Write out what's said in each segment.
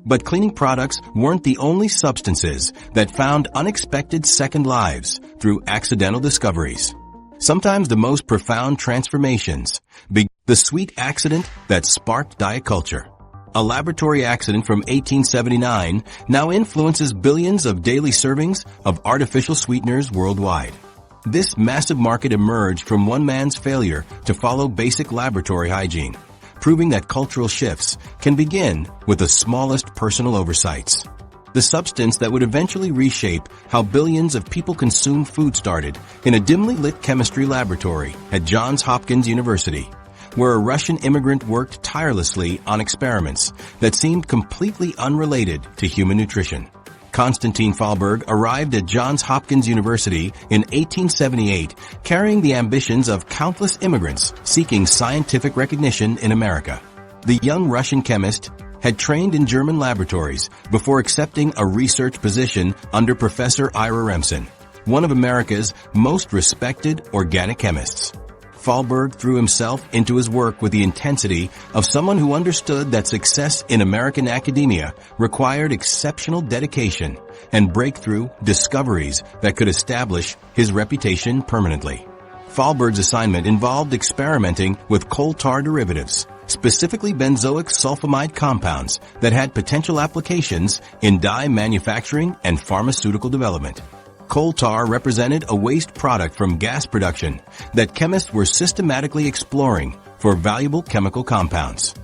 But cleaning products weren't the only substances that found unexpected second lives through accidental discoveries. Sometimes the most profound transformations began the sweet accident that sparked diet culture. A laboratory accident from 1879 now influences billions of daily servings of artificial sweeteners worldwide. This massive market emerged from one man's failure to follow basic laboratory hygiene, proving that cultural shifts can begin with the smallest personal oversights. The substance that would eventually reshape how billions of people consume food started in a dimly lit chemistry laboratory at Johns Hopkins University, where a Russian immigrant worked tirelessly on experiments that seemed completely unrelated to human nutrition. Konstantin Fahlberg arrived at Johns Hopkins University in 1878, carrying the ambitions of countless immigrants seeking scientific recognition in America. The young Russian chemist had trained in German laboratories before accepting a research position under Professor Ira Remsen, one of America's most respected organic chemists. Fahlberg threw himself into his work with the intensity of someone who understood that success in American academia required exceptional dedication and breakthrough discoveries that could establish his reputation permanently. Fahlberg's assignment involved experimenting with coal tar derivatives, specifically benzoic sulfamide compounds that had potential applications in dye manufacturing and pharmaceutical development. Coal tar represented a waste product from gas production that chemists were systematically exploring for valuable chemical compounds.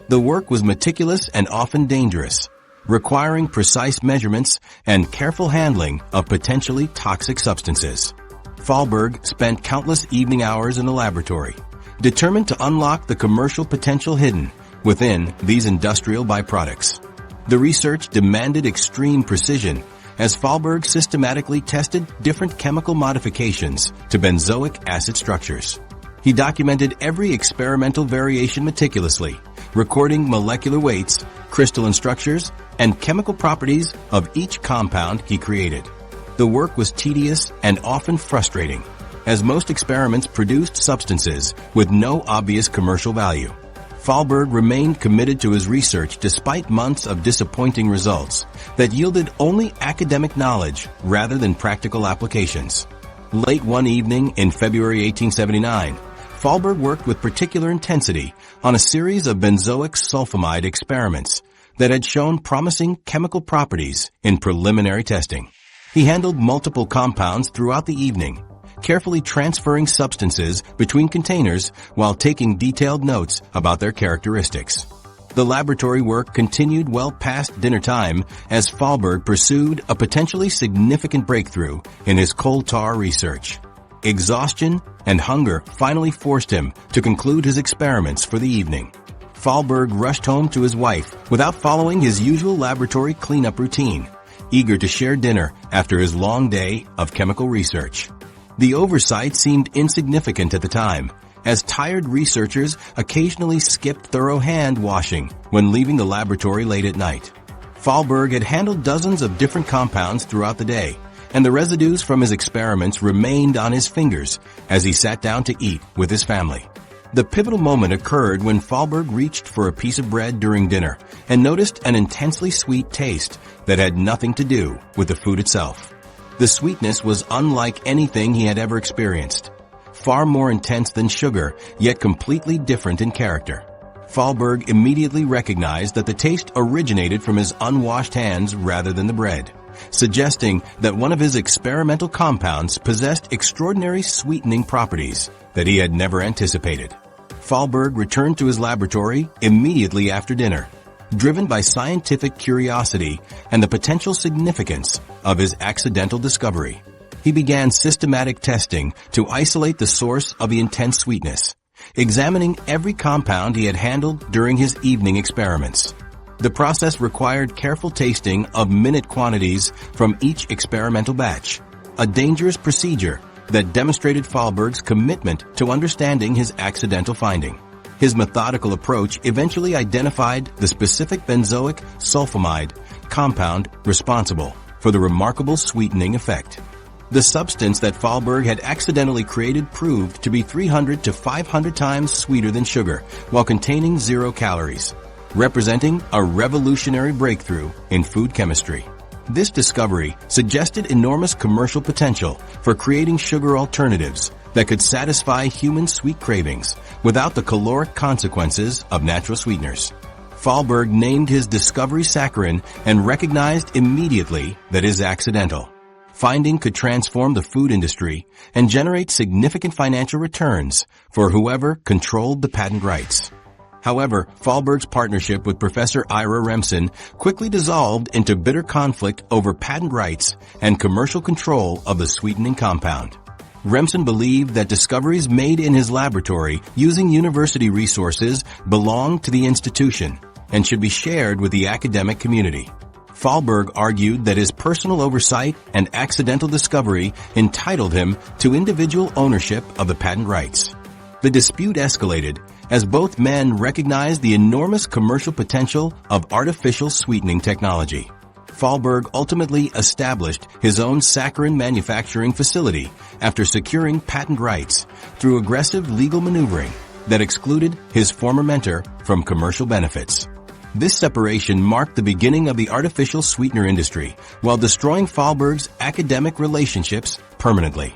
The work was meticulous and often dangerous, requiring precise measurements and careful handling of potentially toxic substances. Fahlberg spent countless evening hours in the laboratory, determined to unlock the commercial potential hidden within these industrial byproducts. The research demanded extreme precision as Fahlberg systematically tested different chemical modifications to benzoic acid structures. He documented every experimental variation meticulously, recording molecular weights, crystalline structures, and chemical properties of each compound he created. The work was tedious and often frustrating, as most experiments produced substances with no obvious commercial value. Fahlberg remained committed to his research despite months of disappointing results that yielded only academic knowledge rather than practical applications. Late one evening in February 1879, Fahlberg worked with particular intensity on a series of benzoic sulfamide experiments that had shown promising chemical properties in preliminary testing. He handled multiple compounds throughout the evening, carefully transferring substances between containers while taking detailed notes about their characteristics. The laboratory work continued well past dinner time as Fahlberg pursued a potentially significant breakthrough in his coal tar research. Exhaustion and hunger finally forced him to conclude his experiments for the evening. Fahlberg rushed home to his wife without following his usual laboratory cleanup routine, eager to share dinner after his long day of chemical research. The oversight seemed insignificant at the time, as tired researchers occasionally skipped thorough hand washing when leaving the laboratory late at night. Fahlberg had handled dozens of different compounds throughout the day, and the residues from his experiments remained on his fingers as he sat down to eat with his family. The pivotal moment occurred when Fahlberg reached for a piece of bread during dinner and noticed an intensely sweet taste that had nothing to do with the food itself. The sweetness was unlike anything he had ever experienced, far more intense than sugar, yet completely different in character. Fahlberg immediately recognized that the taste originated from his unwashed hands rather than the bread, suggesting that one of his experimental compounds possessed extraordinary sweetening properties that he had never anticipated. Fahlberg returned to his laboratory immediately after dinner, driven by scientific curiosity and the potential significance of his accidental discovery. He began systematic testing to isolate the source of the intense sweetness, examining every compound he had handled during his evening experiments. The process required careful tasting of minute quantities from each experimental batch, a dangerous procedure that demonstrated Fahlberg's commitment to understanding his accidental finding. His methodical approach eventually identified the specific benzoic sulfamide compound responsible for the remarkable sweetening effect. The substance that Fahlberg had accidentally created proved to be 300 to 500 times sweeter than sugar while containing 0 calories. representing a revolutionary breakthrough in food chemistry. This discovery suggested enormous commercial potential for creating sugar alternatives that could satisfy human sweet cravings without the caloric consequences of natural sweeteners. Fahlberg named his discovery saccharin and recognized immediately that it is accidental. Finding could transform the food industry and generate significant financial returns for whoever controlled the patent rights. However, Fahlberg's partnership with Professor Ira Remsen quickly dissolved into bitter conflict over patent rights and commercial control of the sweetening compound. Remsen believed that discoveries made in his laboratory using university resources belonged to the institution and should be shared with the academic community. Fahlberg argued that his personal oversight and accidental discovery entitled him to individual ownership of the patent rights. The dispute escalated as both men recognized the enormous commercial potential of artificial sweetening technology. Fahlberg ultimately established his own saccharin manufacturing facility after securing patent rights through aggressive legal maneuvering that excluded his former mentor from commercial benefits. This separation marked the beginning of the artificial sweetener industry while destroying Fahlberg's academic relationships permanently.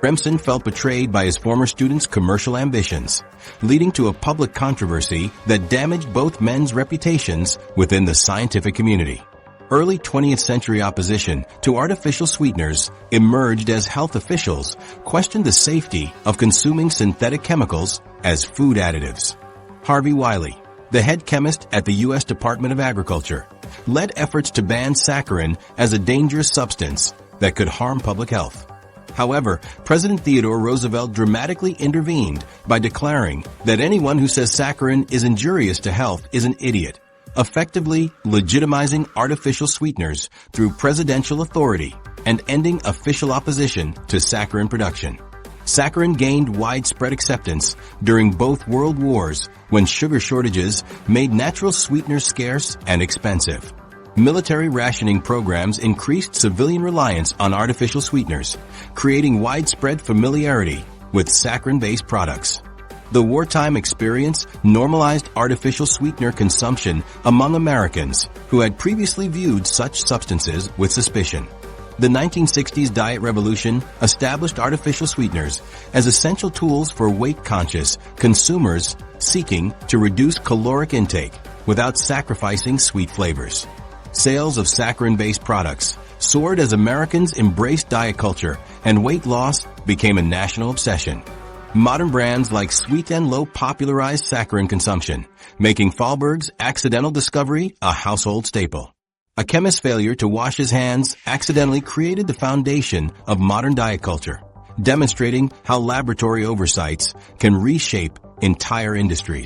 Remsen felt betrayed by his former students' commercial ambitions, leading to a public controversy that damaged both men's reputations within the scientific community. Early 20th century opposition to artificial sweeteners emerged as health officials questioned the safety of consuming synthetic chemicals as food additives. Harvey Wiley, the head chemist at the U.S. Department of Agriculture, led efforts to ban saccharin as a dangerous substance that could harm public health. However, President Theodore Roosevelt dramatically intervened by declaring that anyone who says saccharin is injurious to health is an idiot, effectively legitimizing artificial sweeteners through presidential authority and ending official opposition to saccharin production. Saccharin gained widespread acceptance during both world wars when sugar shortages made natural sweeteners scarce and expensive. Military rationing programs increased civilian reliance on artificial sweeteners, creating widespread familiarity with saccharin-based products. The wartime experience normalized artificial sweetener consumption among Americans who had previously viewed such substances with suspicion. The 1960s diet revolution established artificial sweeteners as essential tools for weight-conscious consumers seeking to reduce caloric intake without sacrificing sweet flavors. Sales of saccharin-based products soared as Americans embraced diet culture and weight loss became a national obsession. Modern brands like Sweet and Low popularized saccharin consumption, making Fahlberg's accidental discovery a household staple. A chemist's failure to wash his hands accidentally created the foundation of modern diet culture, demonstrating how laboratory oversights can reshape entire industries.